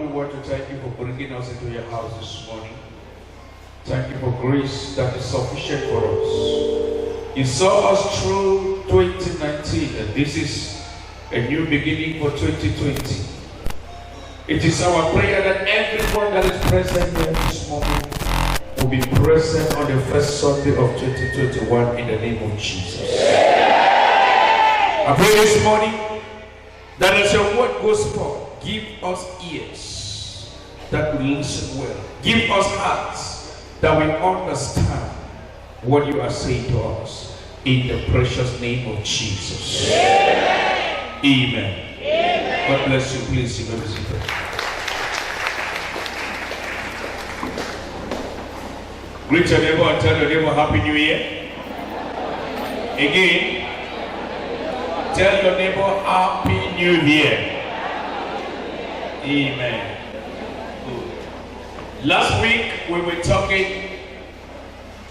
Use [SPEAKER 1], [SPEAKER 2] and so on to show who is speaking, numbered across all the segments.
[SPEAKER 1] want to thank you for bringing us into your house this morning. Thank you for grace that is sufficient for us. You saw us through 2019, and this is a new beginning for 2020. It is our prayer that everyone that is present here this morning will be present on the first Sunday of 2021 in the name of Jesus. I pray this morning that as your word goes forth, give us ears that will listen well. Give us hearts that will understand what you are saying to us. In the precious name of Jesus. Amen. Amen. God bless you. Please, you may be seated. Greet your neighbor and tell your neighbor Happy New Year. Again. Tell your neighbor Happy New Year. Amen. Good. Last week we were talking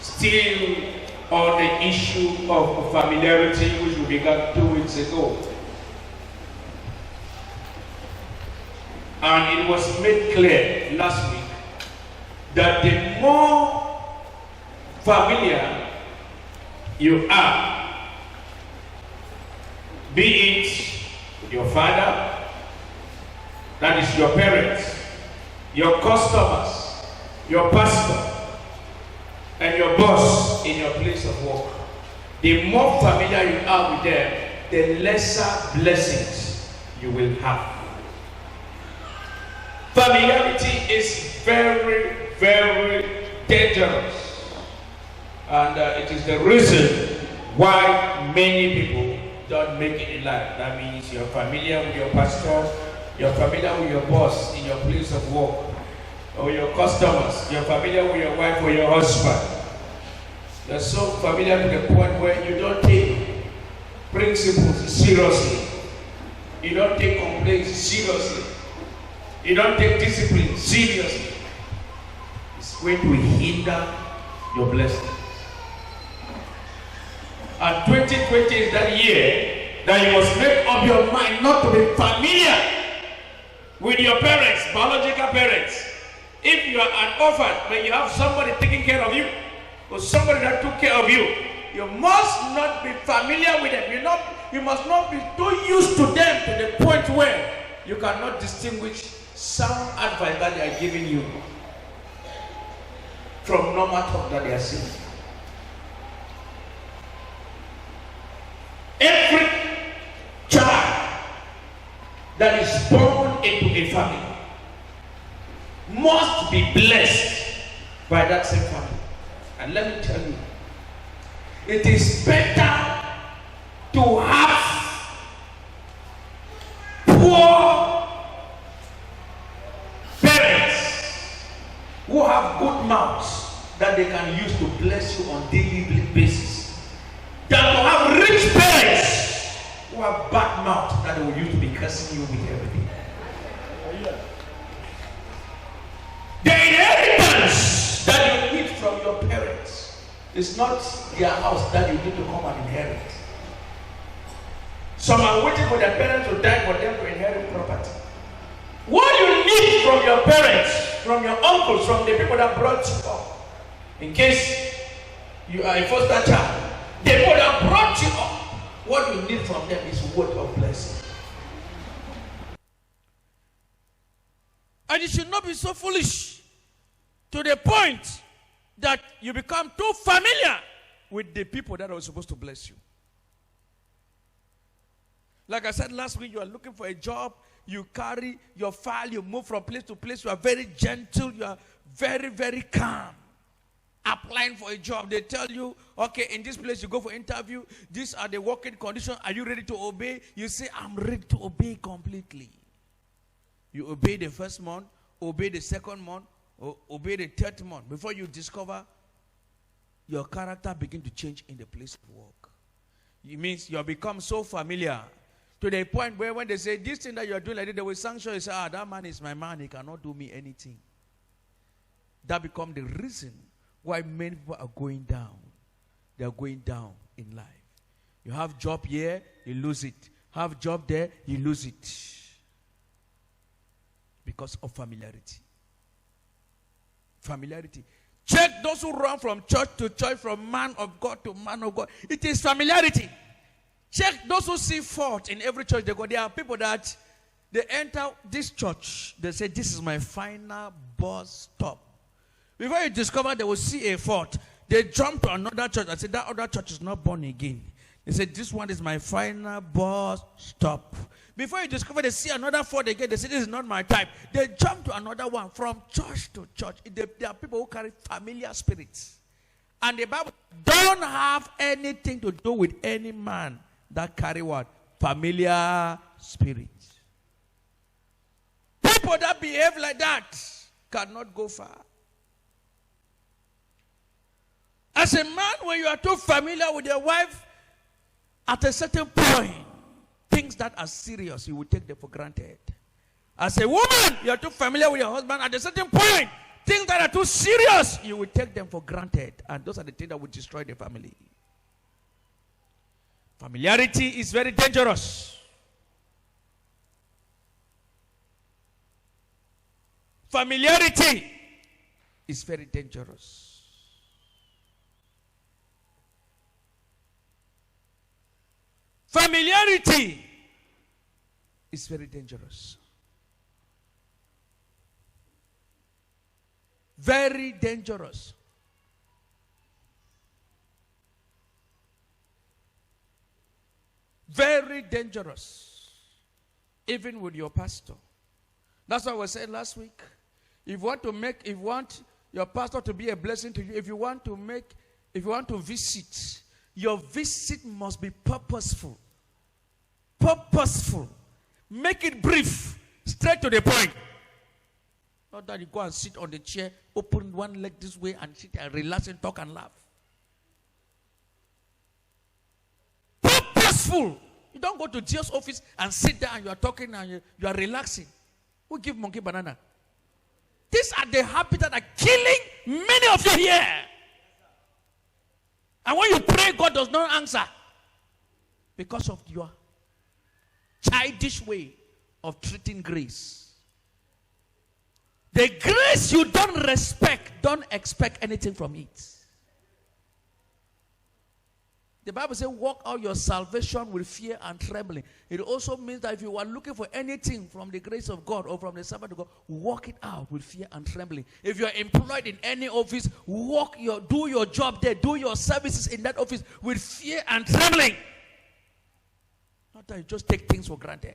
[SPEAKER 1] still on the issue of familiarity, which we began 2 weeks ago. And it was made clear last week that the more familiar you are, be it with your father, that is your parents, your customers, your pastor, and your boss in your place of work, the more familiar you are with them, the lesser blessings you will have. Familiarity is very, very dangerous. And it is the reason why many people don't make it in life. That means you're familiar with your pastor, you're familiar with your boss in your place of work, or your customers, you're familiar with your wife or your husband. You're so familiar to the point where you don't take principles seriously. You don't take complaints seriously. You don't take discipline seriously. It's going to hinder your blessing. And 2020 is that year that you must make up your mind not to be familiar with your parents, biological parents. If you are an orphan, when you have somebody taking care of you, or somebody that took care of you, you must not be familiar with them. You must not be too used to them to the point where you cannot distinguish sound advice that they are giving you from normal talk that they are saying. Every child that is born into a family must be blessed by that same family. And let me tell you, it is better to have poor parents who have good mouths that they can use to bless you on daily basis than to have rich parents who have bad mouths that they will use to be cursing you with everything. The inheritance that you need from your parents is not their house that you need to come and inherit. Some are waiting for their parents to die for them to inherit property. What you need from your parents, from your uncles, from the people that brought you up, in case you are a foster child, the people that brought you up, what you need from them is word of blessing. And you should not be so foolish to the point that you become too familiar with the people that are supposed to bless you. Like I said last week, you are looking for a job, you carry your file, you move from place to place, you are very gentle, you are very, very calm. Applying for a job, they tell you, okay, in this place you go for interview, these are the working conditions, are you ready to obey? You say, I'm ready to obey completely. You obey the first month, obey the second month, obey the third month. Before you discover, your character begin to change in the place of work. It means you have become so familiar to the point where when they say, this thing that you are doing like this, they will sanction you, say, that man is my man, he cannot do me anything. That becomes the reason why many people are going down. They are going down in life. You have job here, you lose it. Have job there, you lose it. because of familiarity. Familiarity. Check those who run from church to church, from man of God to man of God. It is familiarity. Check those who see fault in every church they go. There are people that they enter this church, they say, this is my final bus stop. Before you discover they will see a fault, they jump to another church and say, that other church is not born again. They say, this one is my final bus stop. Before you discover they see another fault again, they say, this is not my type. They jump to another one from church to church. There are people who carry familiar spirits. And the Bible don't have anything to do with any man that carry what? Familiar spirits. People that behave like that cannot go far. As a man, when you are too familiar with your wife, at a certain point, things that are serious, you will take them for granted. As a woman, you are too familiar with your husband, at a certain point, things that are too serious, you will take them for granted. And those are the things that will destroy the family. Familiarity is very dangerous. Familiarity is very dangerous. Familiarity is very dangerous. Very dangerous. Very dangerous. Even with your pastor. That's what I was saying last week. If you want your pastor to be a blessing to you, if you want to visit, your visit must be purposeful. Purposeful. Make it brief. Straight to the point. Not that you go and sit on the chair, open one leg this way and sit and relax and talk and laugh. Purposeful. You don't go to Jesus' office and sit there and you are talking and you are relaxing. Who give monkey banana? These are the habits that are killing many of you here. And when you pray, God does not answer. Because of your childish way of treating grace. The grace you don't respect, don't expect anything from it. The Bible says, walk out your salvation with fear and trembling. It also means that if you are looking for anything from the grace of God or from the servant of God, walk it out with fear and trembling. If you are employed in any office, do your job there, do your services in that office with fear and trembling. Not that you just take things for granted.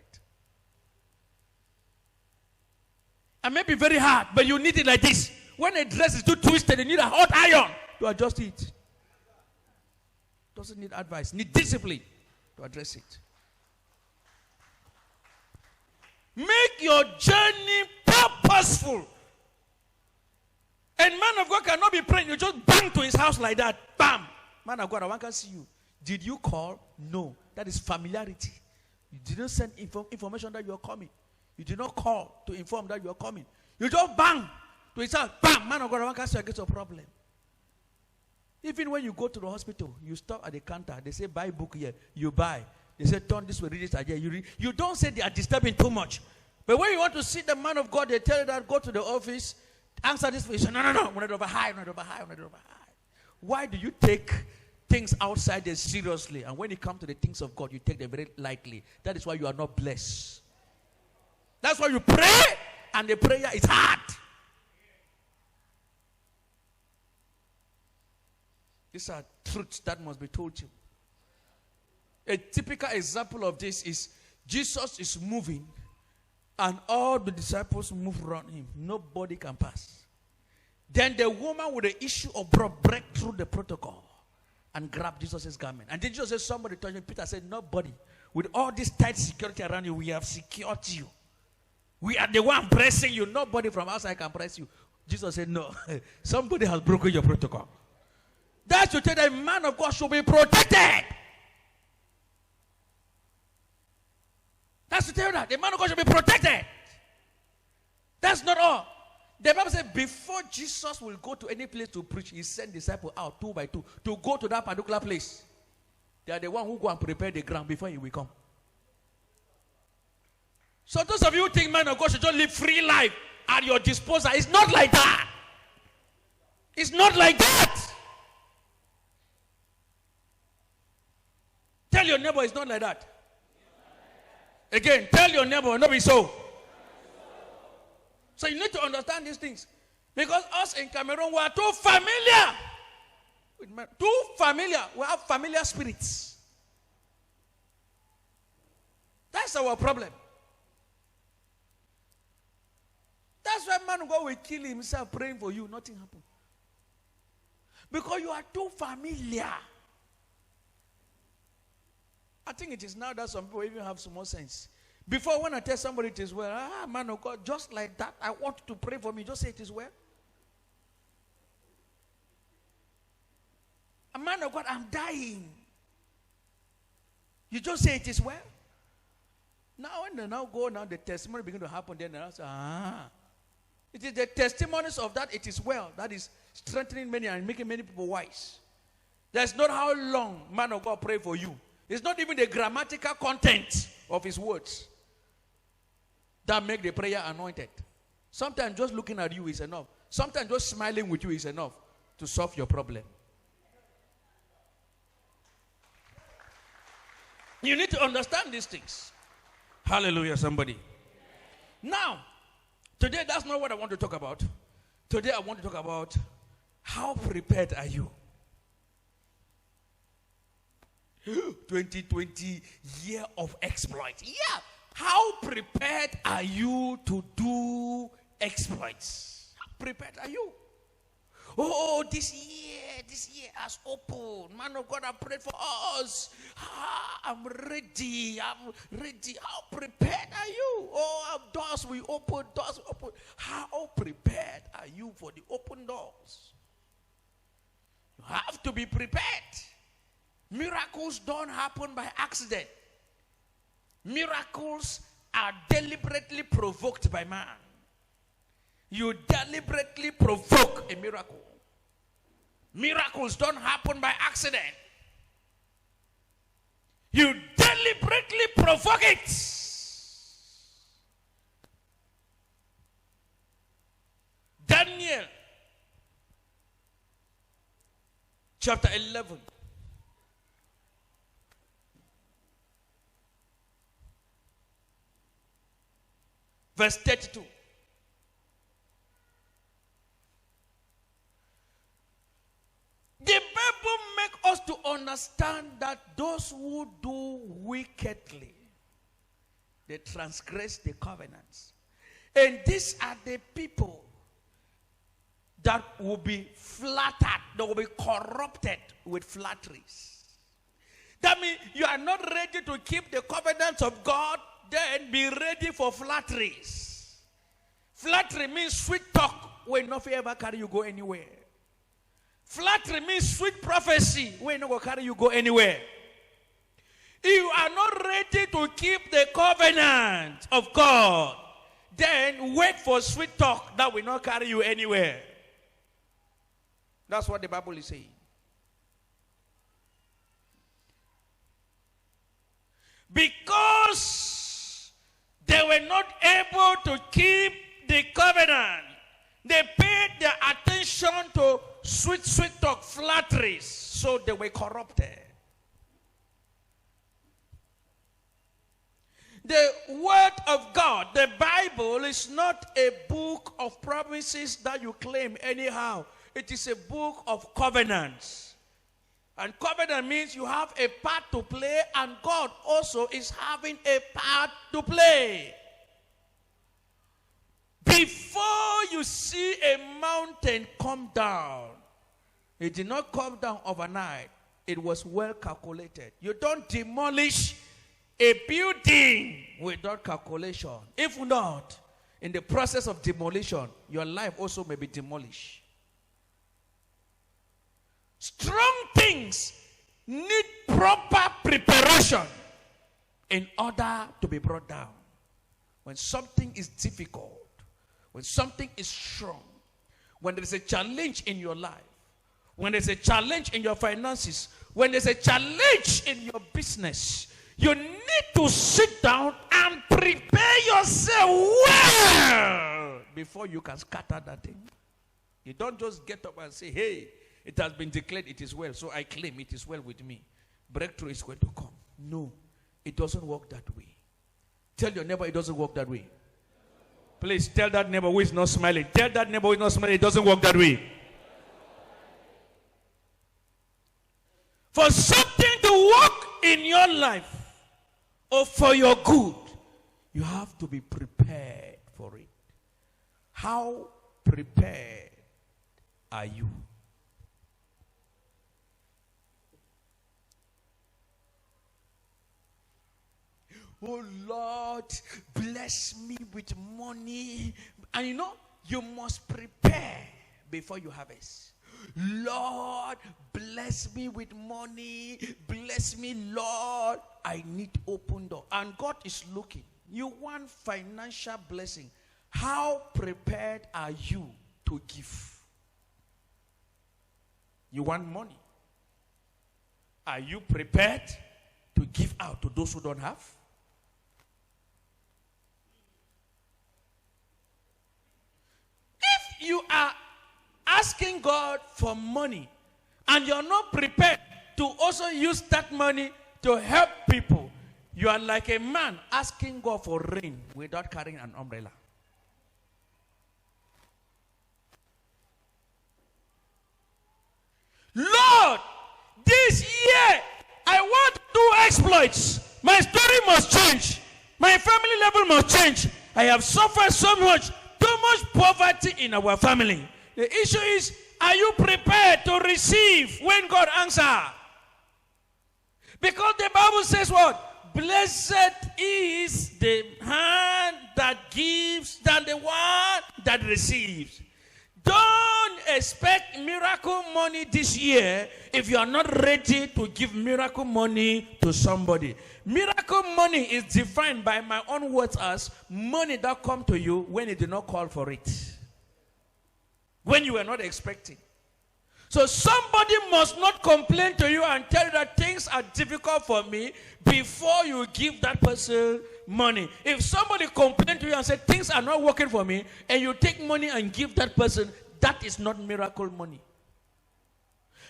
[SPEAKER 1] It may be very hard, but you need it like this. When a dress is too twisted, you need a hot iron to adjust it. Doesn't need advice, need discipline to address it. Make your journey purposeful. And man of God cannot be praying. You just bang to his house like that. Bam. Man of God, I want to see you. Did you call? No. That is familiarity. You didn't send information that you are coming. You did not call to inform that you are coming. You just bang to his house. Bam. Man of God, I want to see you against a problem. Even when you go to the hospital, you stop at the counter. They say, buy book here. You buy. They say, turn this way, read this here. You read. You don't say they are disturbing too much. But when you want to see the man of God, they tell you that go to the office, answer this way. You say, no. We're not over high. Why do you take things outside there seriously? And when you come to the things of God, you take them very lightly. That is why you are not blessed. That's why you pray, and the prayer is hard. These are truths that must be told you. A typical example of this is Jesus is moving and all the disciples move around him. Nobody can pass. Then the woman with the issue of blood break through the protocol and grab Jesus' garment. And then Jesus said, somebody touched me. Peter said, nobody. With all this tight security around you, we have secured you. We are the one pressing you. Nobody from outside can press you. Jesus said, no. Somebody has broken your protocol. That's to tell the man of God should be protected. That's to tell you that the man of God should be protected. That's not all. The Bible says before Jesus will go to any place to preach, he sent disciples out 2 by 2 to go to that particular place. They are the one who go and prepare the ground before he will come. So those of you who think man of God should just live free life at your disposal, it's not like that. It's not like that. Tell your neighbor it's not like that. Again, tell your neighbor, no be so. So you need to understand these things. Because us in Cameroon, we are too familiar. Too familiar. We have familiar spirits. That's our problem. That's why man of God will kill himself praying for you. Nothing happens. Because you are too familiar. I think it is now that some people even have some more sense. Before, when I tell somebody it is well, man of God, just like that, I want you to pray for me. Just say it is well. A man of God, I'm dying. You just say it is well. Now, when they now go, now the testimony begin to happen, then they'll say, it is the testimonies of that it is well that is strengthening many and making many people wise. That's not how long man of God pray for you. It's not even the grammatical content of his words that make the prayer anointed. Sometimes just looking at you is enough. Sometimes just smiling with you is enough to solve your problem. You need to understand these things. Hallelujah, somebody. Now, today that's not what I want to talk about. Today I want to talk about how prepared are you? 2020 year of exploit. Yeah. How prepared are you to do exploits? How prepared are you? Oh, this year has opened. Man of God, I prayed for us. I'm ready. How prepared are you? Oh, doors will open. How prepared are you for the open doors? You have to be prepared. Miracles don't happen by accident. Miracles are deliberately provoked by man. You deliberately provoke a miracle. Miracles don't happen by accident. You deliberately provoke it. Daniel chapter 11. Verse 32. The Bible makes us to understand that those who do wickedly, they transgress the covenants. And these are the people that will be flattered, that will be corrupted with flatteries. That means you are not ready to keep the covenants of God, then be ready for flatteries. Flattery means sweet talk when nothing ever carry you go anywhere. Flattery means sweet prophecy when no go carry you go anywhere. If you are not ready to keep the covenant of God, then wait for sweet talk that will not carry you anywhere. That's what the Bible is saying. Because they were not able to keep the covenant, they paid their attention to sweet talk, flatteries, so they were corrupted. The word of God, the Bible, is not a book of promises that you claim anyhow. It is a book of covenants. And covenant means you have a part to play, and God also is having a part to play. Before you see a mountain come down, it did not come down overnight. It was well calculated. You don't demolish a building without calculation. If not, in the process of demolition, your life also may be demolished. Strong things need proper preparation in order to be brought down. When something is difficult, when something is strong, when there is a challenge in your life, when there's a challenge in your finances, when there's a challenge in your business, you need to sit down and prepare yourself well before you can scatter that thing. You don't just get up and say, hey, it has been declared it is well, so I claim it is well with me. Breakthrough is going to come. No, it doesn't work that way. Tell your neighbor it doesn't work that way. Please tell that neighbor who is not smiling. Tell that neighbor who is not smiling it doesn't work that way. For something to work in your life or for your good, you have to be prepared for it. How prepared are you? Oh Lord, bless me with money. And you know, you must prepare before you harvest. Lord, bless me with money. Bless me, Lord. I need open door. And God is looking. You want financial blessing. How prepared are you to give? You want money. Are you prepared to give out to those who don't have? If you are asking God for money and you're not prepared to also use that money to help people, you are like a man asking God for rain without carrying an umbrella. Lord, this year I want to do exploits. My story must change. My family level must change. I have suffered so much, too much poverty in our family. The issue is, are you prepared to receive when God answers? Because the Bible says what? Blessed is the hand that gives than the one that receives. Don't expect miracle money this year if you are not ready to give miracle money to somebody. Miracle money is defined by my own words as money that comes to you when you did not call for it. When you were not expecting. So somebody must not complain to you and tell you that things are difficult for me before you give that person money. If somebody complains to you and says things are not working for me, and you take money and give that person, that is not miracle money.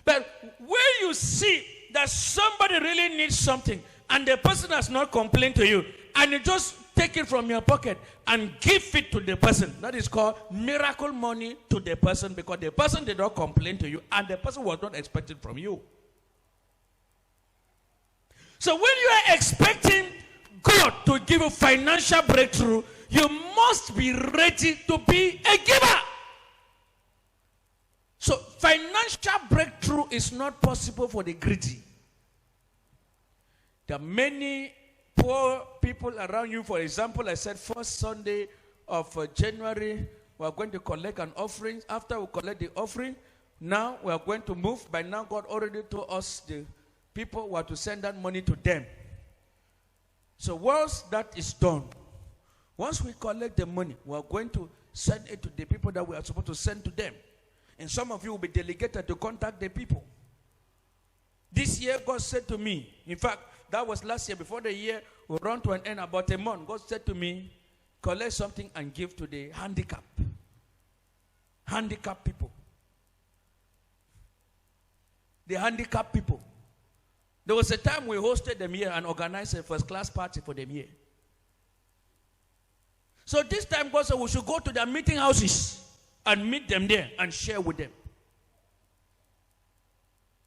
[SPEAKER 1] But when you see that somebody really needs something and the person has not complained to you, and you just take it from your pocket and give it to the person, that is called miracle money to the person, because the person did not complain to you and the person was not expecting from you. So when you are expecting God to give you financial breakthrough, you must be ready to be a giver. So financial breakthrough is not possible for the greedy. There are many poor people around you. For example, I said first Sunday of January, we are going to collect an offering. After we collect the offering, now we are going to move. By now, God already told us the people were to send that money to them. So once that is done, once we collect the money, we are going to send it to the people that we are supposed to send to them. And some of you will be delegated to contact the people. This year, God said to me, in fact, that was last year, before the year will run to an end, about a month, God said to me, collect something and give to the handicapped people. The handicapped people. There was a time we hosted them here and organized a first-class party for them here. So this time God said we should go to their meeting houses and meet them there and share with them.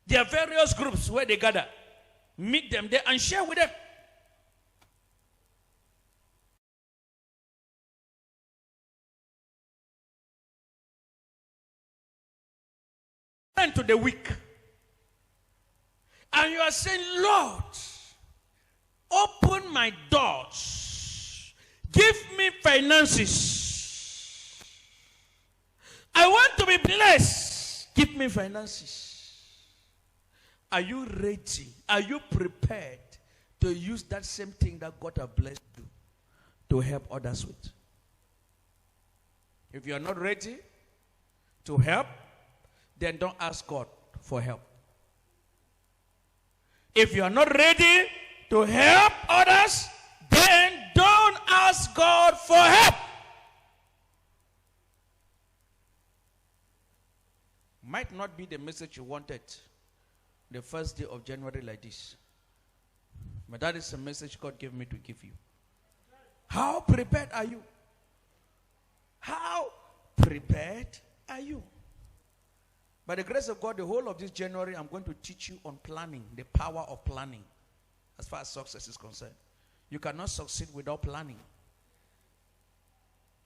[SPEAKER 1] There are various groups where they gather. Meet them there and share with them. And to the weak. And you are saying, Lord, open my doors. Give me finances. I want to be blessed. Give me finances. Are you ready? Are you prepared to use that same thing that God has blessed you to help others with? If you are not ready to help, then don't ask God for help. If you are not ready to help others, then don't ask God for help. Might not be the message you wanted the first day of January like this. But that is the message God gave me to give you. How prepared are you? How prepared are you? By the grace of God, the whole of this January, I'm going to teach you on planning, the power of planning, as far as success is concerned. You cannot succeed without planning.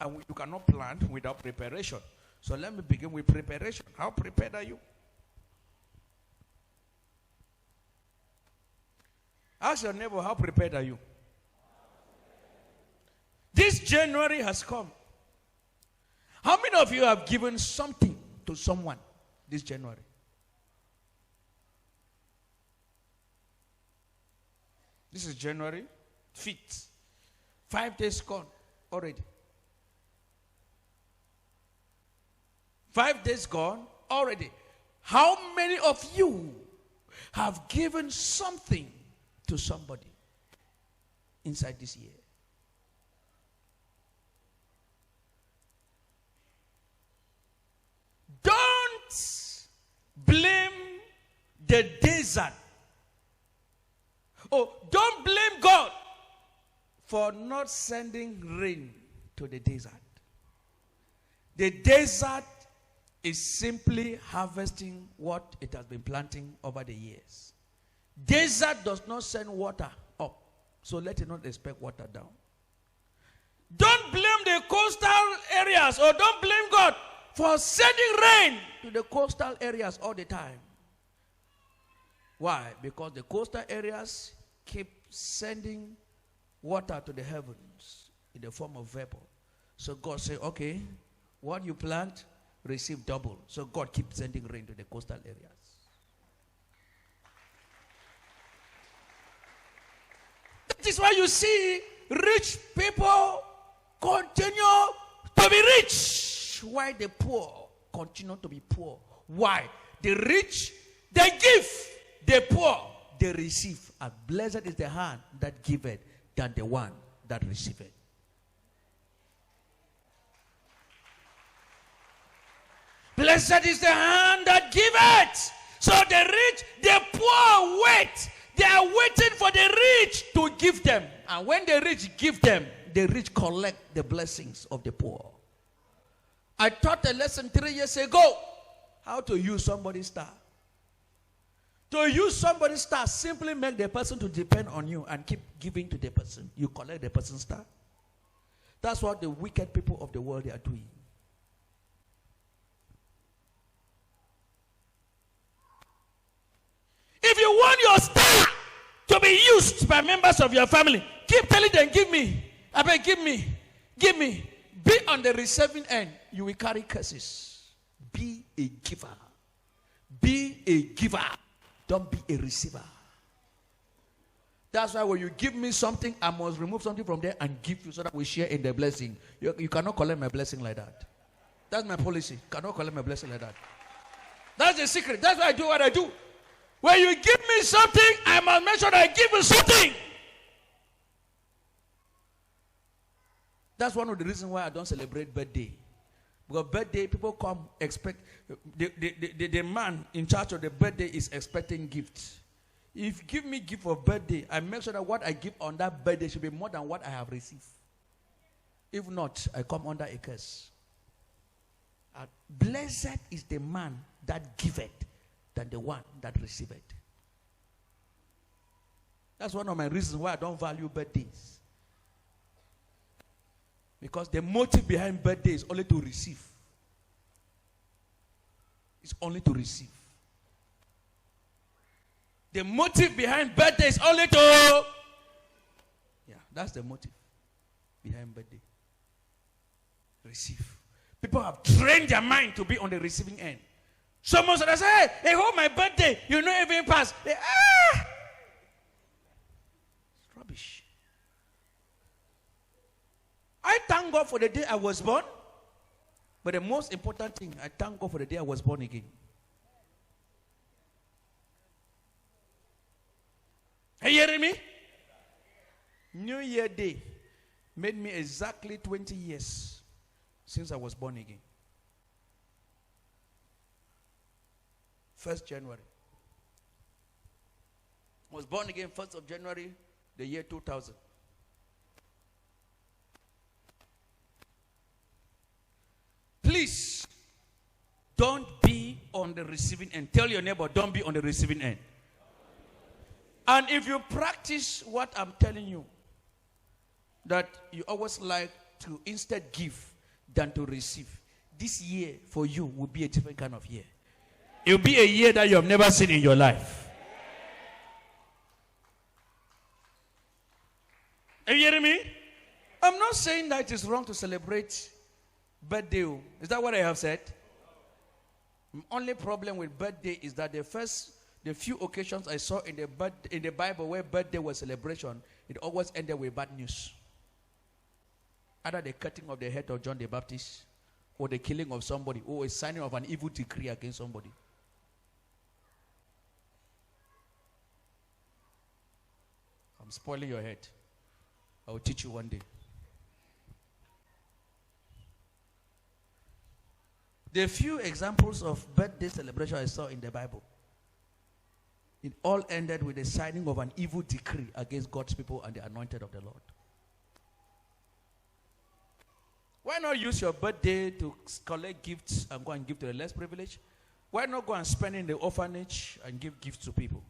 [SPEAKER 1] And you cannot plan without preparation. So let me begin with preparation. How prepared are you? Ask your neighbor, how prepared are you? This January has come. How many of you have given something to someone this January? This is January 5th. 5 days gone already. 5 days gone already. How many of you have given something to somebody inside this year? Don't blame the desert. Oh, don't blame God for not sending rain to the desert. The desert is simply harvesting what it has been planting over the years. Desert does not send water up, so let it not expect water down. Don't blame the coastal areas, or don't blame God for sending rain to the coastal areas all the time. Why? Because the coastal areas keep sending water to the heavens in the form of vapor. So God said, okay, what you plant, receive double. So God keeps sending rain to the coastal areas. That is why you see rich people continue to be rich, while the poor continue to be poor. Why? The rich, they give. The poor, they receive. And blessed is the hand that giveth than the one that receiveth. Blessed is the hand that giveth. So the rich, the poor wait. They are waiting for the rich to give them. And when the rich give them, the rich collect the blessings of the poor. I taught a lesson 3 years ago how to use somebody's star. To use somebody's star, simply make the person to depend on you and keep giving to the person. You collect the person's star. That's what the wicked people of the world are doing. If you want your star to be used by members of your family, keep telling them, give me. I beg, give me. Give me. Be on the receiving end. You will carry curses. Be a giver. Be a giver. Don't be a receiver. That's why when you give me something, I must remove something from there and give you so that we share in the blessing. You cannot collect my blessing like that. That's my policy. You cannot collect my blessing like that. That's the secret. That's why I do what I do. When you give me something, I must make sure that I give you something. That's one of the reasons why I don't celebrate birthday. Because birthday, people come expect, the man in charge of the birthday is expecting gifts. If you give me gift for birthday, I make sure that what I give on that birthday should be more than what I have received. If not, I come under a curse. Blessed is the man that giveth than the one that receiveth. That's one of my reasons why I don't value birthdays. Because the motive behind birthday is only to receive. It's only to receive. The motive behind birthday is only to... Yeah, that's the motive behind birthday. Receive. People have trained their mind to be on the receiving end. Someone said, hey, hold my birthday. You know even pass. It's rubbish. I thank God for the day I was born. But the most important thing, I thank God for the day I was born again. Are you hearing me? New Year Day. made me exactly 20 years since I was born again. 1st January. I was born again 1st of January, the year 2000. Please, don't be on the receiving end. Tell your neighbor, don't be on the receiving end. And if you practice what I'm telling you, that you always like to instead give than to receive, this year for you will be a different kind of year. It will be a year that you have never seen in your life. Are you hearing me? I'm not saying that it is wrong to celebrate birthday. Is that what I have said? The only problem with birthday is that the few occasions I saw in the Bible where birthday was celebration, it always ended with bad news. Either the cutting of the head of John the Baptist, or the killing of somebody, or a signing of an evil decree against somebody. I'm spoiling your head. I will teach you one day. The few examples of birthday celebration I saw in the Bible, it all ended with the signing of an evil decree against God's people and the anointed of the Lord. Why not use your birthday to collect gifts and go and give to the less privileged? Why not go and spend in the orphanage and give gifts to people?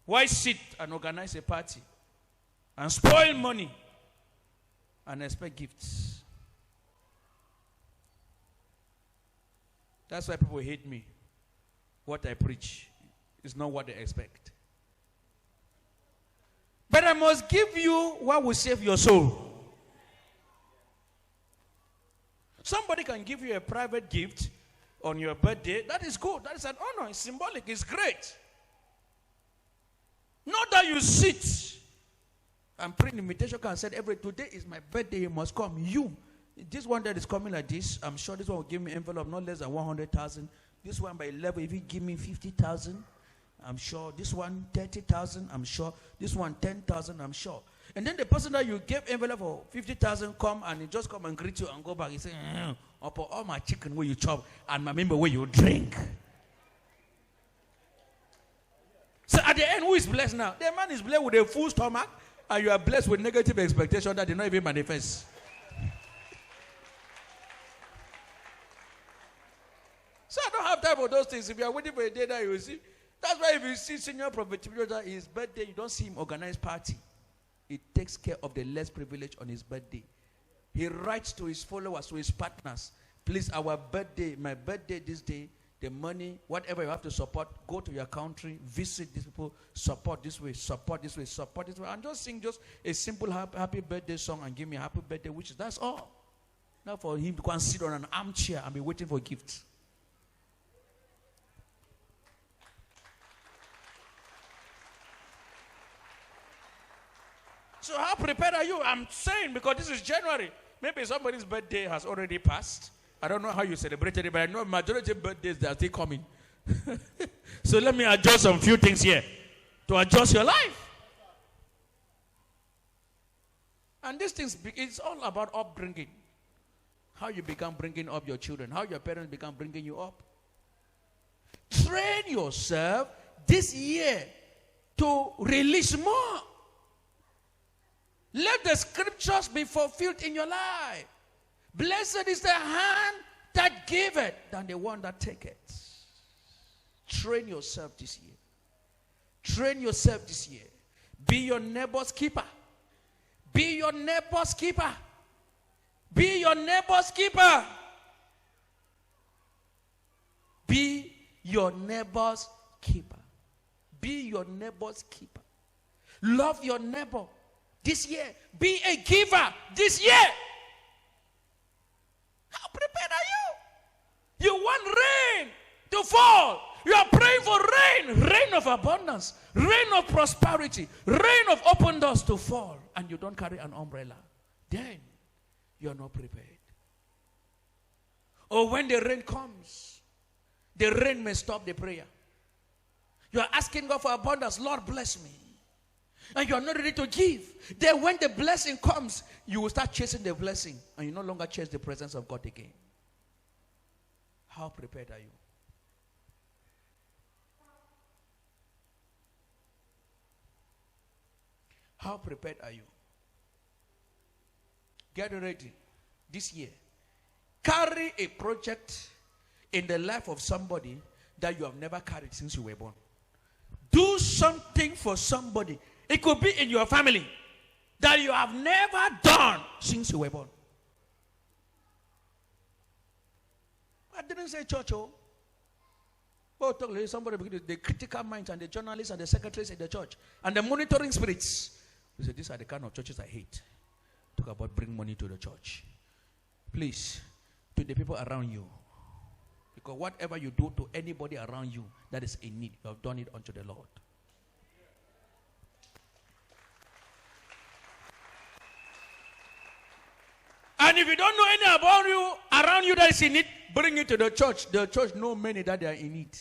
[SPEAKER 1] Why sit and organize a party and spoil money and expect gifts? That's why people hate me. What I preach is not what they expect. But I must give you what will save your soul. Somebody can give you a private gift on your birthday. That is good. That is an honor. It's symbolic. It's great. Not that you sit and print invitation card and said, today is my birthday, you must come. You. This one that is coming like this, I'm sure this one will give me envelope not less than 100,000. This one by 11, if you give me 50,000, I'm sure. This one 30,000, I'm sure. This one 10,000, I'm sure. And then the person that you gave envelope for 50,000 come and he just come and greet you and go back. He say, upon all my chicken where you chop and my member where you drink. So at the end, who is blessed now? The man is blessed with a full stomach and you are blessed with negative expectation that did not even manifest. So I don't have time for those things. If you are waiting for a day that you will see. That's why if you see Senior Prophet Timothy, his birthday, you don't see him organize party. He takes care of the less privileged on his birthday. He writes to his followers, to his partners, please, our birthday, my birthday this day, the money, whatever you have to support, go to your country, visit these people, support this way, support this way, support this way. And just sing just a simple happy birthday song and give me a happy birthday wishes. That's all. Not for him to go and sit on an armchair and be waiting for gifts. So how prepared are you? I'm saying because this is January. Maybe somebody's birthday has already passed. I don't know how you celebrated it, but I know majority of birthdays they are still coming. So let me adjust some few things here to adjust your life. And these things, it's all about upbringing. How you become bringing up your children. How your parents become bringing you up. Train yourself this year to release more. Let the scriptures be fulfilled in your life. Blessed is the hand that giveth than the one that taketh. Train yourself this year. Train yourself this year. Be your neighbor's keeper. Be your neighbor's keeper. Be your neighbor's keeper. Be your neighbor's keeper. Be your neighbor's keeper. Love your neighbor. This year, be a giver this year. How prepared are you? You want rain to fall. You are praying for rain. Rain of abundance. Rain of prosperity. Rain of open doors to fall. And you don't carry an umbrella. Then, you are not prepared. Or when the rain comes, the rain may stop the prayer. You are asking God for abundance. Lord, bless me. and you are not ready to give, then when the blessing comes, you will start chasing the blessing, and you no longer chase the presence of God again. How prepared are you? How prepared are you? Get ready this year. Carry a project in the life of somebody that you have never carried since you were born. Do something for somebody. It could be in your family that you have never done since you were born. I didn't say church, oh. But talk to somebody, the critical minds and the journalists and the secretaries in the church and the monitoring spirits. They say, these are the kind of churches I hate. Talk about bring money to the church. Please, to the people around you. Because whatever you do to anybody around you that is in need, you have done it unto the Lord. And if you don't know any about you, around you that is in need, bring it to the church. The church know many that they are in need.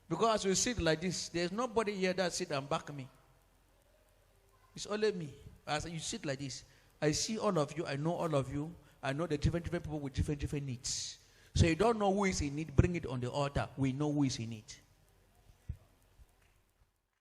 [SPEAKER 1] Because as we sit like this, there's nobody here that sit and back me. It's only me. As you sit like this, I see all of you, I know all of you, I know the different people with different needs. So you don't know who is in need, bring it on the altar. We know who is in need.